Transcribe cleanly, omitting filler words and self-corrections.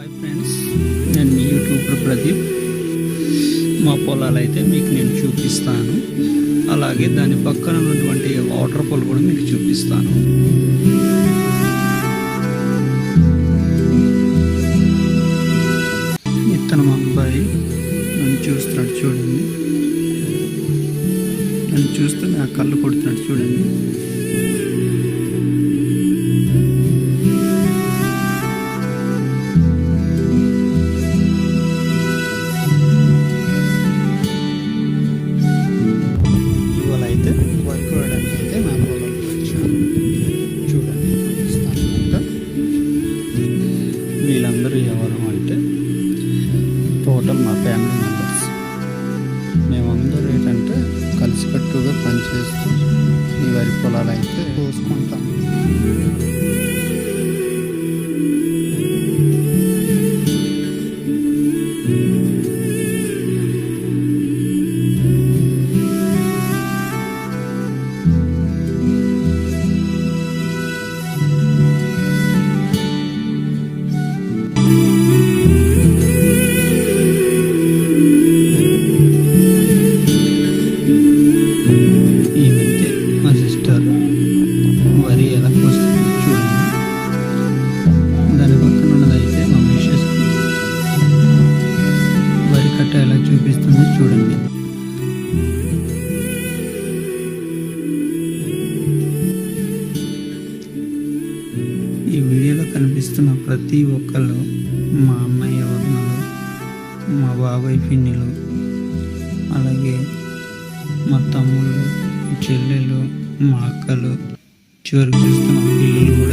Hi friends, నేను మీ YouTuber Pradeep. మా పొలాలు అయితే మీకు నేను చూపిస్తాను. అలాగే దాని పక్కన ఉన్నటువంటి వాటర్ ఫాల్ కూడా మీకు చూపిస్తాను. ఇతను మా అబ్బాయి నన్ను చూస్తున్నాడు చూడండి. నన్ను చూస్తూ నా కళ్ళు కొడుతున్నాడు చూడండి. వర్క్ వేయడానికి అయితే మా పొలంకి వచ్చాను. చూడండి, చూపిస్తాను. వీళ్ళందరూ ఎవరు అంటే టోటల్ మా ఫ్యామిలీ మెంబర్స్. మేమందరూ ఏంటంటే కలిసికట్టుగా పనిచేస్తూ ఈ వరి పొలాలు అయితే కోసుకుంటాం. వరి ఎలా కోస్తుంది చూడండి. దాని పక్కన ఉన్నదైతే మా మిషెస్ వరి కట్ట ఎలా చూపిస్తుంది చూడండి. ఈ వీడియోలో కనిపిస్తున్న ప్రతి ఒక్కళ్ళు మా అన్నయ్య వదినలు, మా బాబాయ్ పిన్నిలు, అలాగే మా తమ్ముళ్ళు, చెల్లెలు, మా అక్కలు, చివరికి చూస్తున్న పిల్లలు కూడా